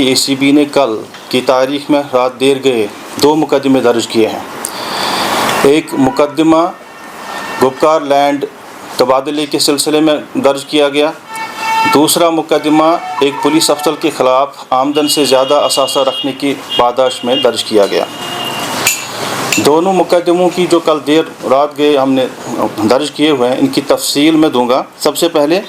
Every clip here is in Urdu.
ACB نے کل کی تاریخ میں رات دیر گئے 2 مقدمے درج کیے ہیں۔ ایک مقدمہ گپکار لینڈ تبادلے کے سلسلے میں درج کیا گیا، دوسرا مقدمہ ایک پولیس افسر کے خلاف آمدن سے زیادہ اثاثہ رکھنے کی پاداش میں درج کیا گیا۔ دونوں مقدموں کی جو کل دیر رات گئے ہم نے درج کیے ہوئے ہیں، ان کی تفصیل میں دوں گا۔ سب سے پہلے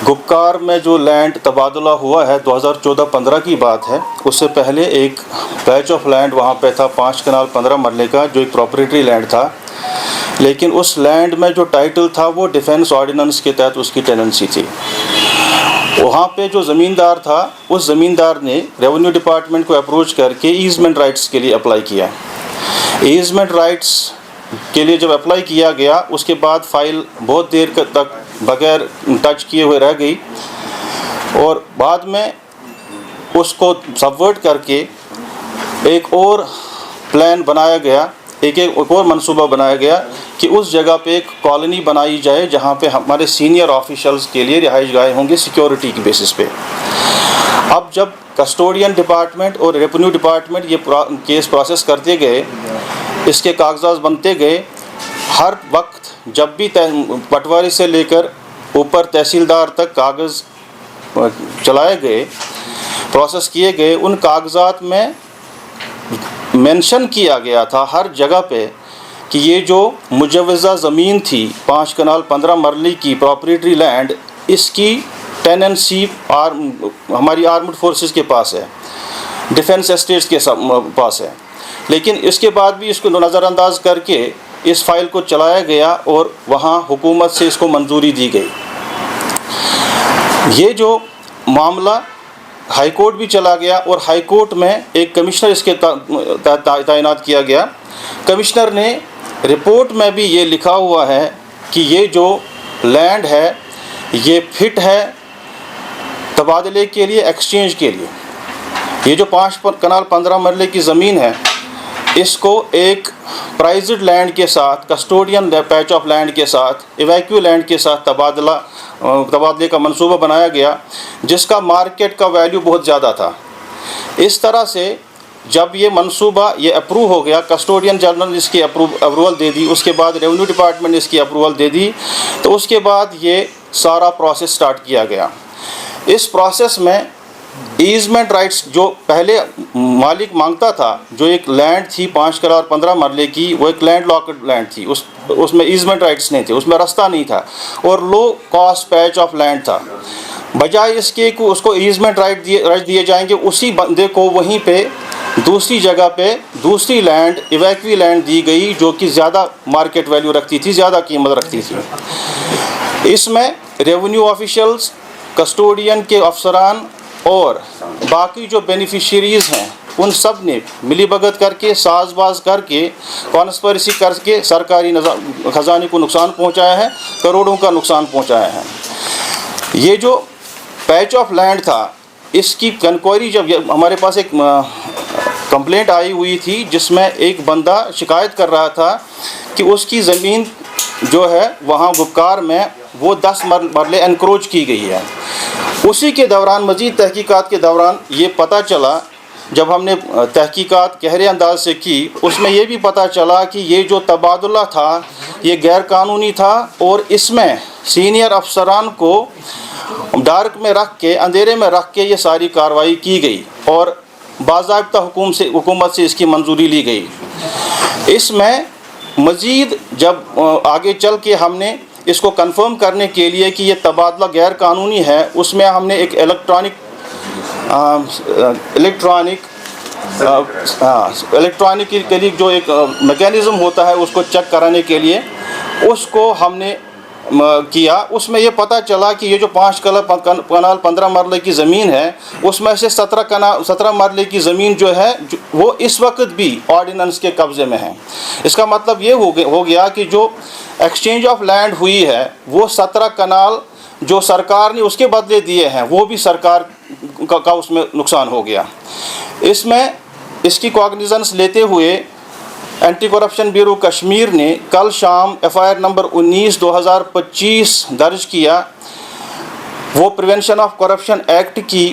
گپکار میں جو لینڈ تبادلہ ہوا ہے 2014-15 کی بات ہے، اس سے پہلے ایک پیچ آف لینڈ وہاں پہ تھا 5 کنال 15 مرلے کا، جو ایک پراپرٹی لینڈ تھا، لیکن اس لینڈ میں جو ٹائٹل تھا وہ ڈیفینس آرڈیننس کے تحت اس کی ٹیننسی تھی۔ وہاں پہ جو زمیندار تھا، اس زمیندار نے ریونیو ڈپارٹمنٹ کو اپروچ کر کے ایزمنٹ رائٹس کے لیے اپلائی کیا۔ ایزمنٹ رائٹس کے لیے جب اپلائی کیا گیا، اس کے بعد فائل بہت دیر تک بغیر ٹچ کیے ہوئے رہ گئی، اور بعد میں اس کو سبورٹ کر کے ایک اور پلان بنایا گیا، ایک اور منصوبہ بنایا گیا کہ اس جگہ پہ ایک کالونی بنائی جائے جہاں پہ ہمارے سینئر آفیشلز کے لیے رہائش گاہیں ہوں گے سیکیورٹی کی بیسس پہ۔ اب جب کسٹوڈین ڈپارٹمنٹ اور ریونیو ڈپارٹمنٹ یہ کیس پروسیس کرتے گئے، اس کے کاغذات بنتے گئے، ہر وقت جب بھی پٹواری سے لے کر اوپر تحصیلدار تک کاغذ چلائے گئے، پروسیس کیے گئے، ان کاغذات میں مینشن کیا گیا تھا ہر جگہ پہ کہ یہ جو مجوزہ زمین تھی 5 کنال 15 مرلے کی پراپرٹی لینڈ، اس کی ٹیننسی ہماری آرمڈ فورسز کے پاس ہے، ڈیفینس اسٹیٹس کے پاس ہے، لیکن اس کے بعد بھی اس کو نظر انداز کر کے اس فائل کو چلایا گیا اور وہاں حکومت سے اس کو منظوری دی گئی۔ یہ جو معاملہ ہائی کورٹ بھی چلا گیا، اور ہائی کورٹ میں ایک کمشنر اس کے تعینات کیا گیا۔ کمشنر نے رپورٹ میں بھی یہ لکھا ہوا ہے کہ یہ جو لینڈ ہے یہ فٹ ہے تبادلے کے لیے، ایکسچینج کے لیے۔ یہ جو 5 کنال 15 مرلے کی زمین ہے، اس کو ایک پرائزڈ لینڈ کے ساتھ، کسٹوڈین پیچ آف لینڈ کے ساتھ، ایویکیو لینڈ کے ساتھ تبادلے کا منصوبہ بنایا گیا، جس کا مارکیٹ کا ویلیو بہت زیادہ تھا۔ اس طرح سے جب یہ منصوبہ یہ اپروو ہو گیا، کسٹوڈین جنرل نے اس کی اپروول دے دی، اس کے بعد ریونیو ڈپارٹمنٹ نے اس کی اپروول دے دی، تو اس کے بعد یہ سارا پروسیس سٹارٹ کیا گیا۔ اس پروسیس میں ایزمنٹ رائٹس جو پہلے مالک مانگتا تھا، جو ایک لینڈ تھی 5 کنال 15 مرلے کی، وہ ایک لینڈ لاکڈ لینڈ تھی، اس میں ایزمنٹ رائٹس نہیں تھے، اس میں رستہ نہیں تھا، اور low cost patch of land تھا۔ بجائے اس کے کہ اس کو ایزمنٹ رائٹ دیے جائیں گے، اسی بندے کو وہیں پہ دوسری جگہ پہ دوسری لینڈ، ایویکوی لینڈ دی گئی، جو کہ زیادہ مارکیٹ ویلیو رکھتی تھی، زیادہ قیمت رکھتی تھی۔ اس میں ریونیو آفیشلز، کسٹوڈین کے افسران اور باقی جو بینیفیشریز ہیں، ان سب نے ملی بھگت کر کے، ساز باز کر کے، کانسپریسی کر کے سرکاری خزانے کو نقصان پہنچایا ہے، کروڑوں کا نقصان پہنچایا ہے۔ یہ جو پیچ آف لینڈ تھا، اس کی انکوائری جب ہمارے پاس ایک کمپلینٹ آئی ہوئی تھی، جس میں ایک بندہ شکایت کر رہا تھا کہ اس کی زمین جو ہے وہاں گپکار میں وہ 10 مرلے انکروچ کی گئی ہے۔ اسی کے دوران، مزید تحقیقات کے دوران یہ پتہ چلا، جب ہم نے تحقیقات گہرے انداز سے کی، اس میں یہ بھی پتہ چلا کہ یہ جو تبادلہ تھا یہ غیر قانونی تھا، اور اس میں سینئر افسران کو ڈارک میں رکھ کے، اندھیرے میں رکھ کے یہ ساری کارروائی کی گئی، اور باضابطہ حکومت سے اس کی منظوری لی گئی۔ اس میں مزید جب آگے چل کے ہم نے اس کو کنفرم کرنے کے لیے کہ یہ تبادلہ غیر قانونی ہے، اس میں ہم نے ایک الیکٹرانک کے لیے جو ایک میکینزم ہوتا ہے، اس کو چیک کرانے کے لیے اس کو ہم نے کیا۔ اس میں یہ پتہ چلا کہ یہ جو 5 کنال 15 مرلے کی زمین ہے، اس میں سے 17 مرلے کی زمین جو ہے وہ اس وقت بھی آرڈیننس کے قبضے میں ہے۔ اس کا مطلب یہ ہو گیا کہ جو ایکسچینج آف لینڈ ہوئی ہے، وہ 17 کنال جو سرکار نے اس کے بدلے دیے ہیں، وہ بھی سرکار کا اس میں نقصان ہو گیا۔ اس میں اس کی کوگنیزنس لیتے ہوئے اینٹی کرپشن بیورو کشمیر نے کل شام FIR نمبر 19/2025 درج کیا۔ وہ پریونشن آف کرپشن ایکٹ کی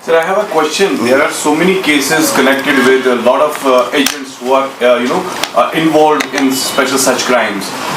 Sir, I have a question. There are so many cases connected with a lot of agents who are, involved in special such crimes.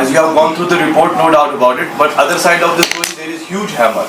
As you have gone through the report, no doubt about it. But other side of the story, there is huge hammer.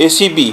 ACB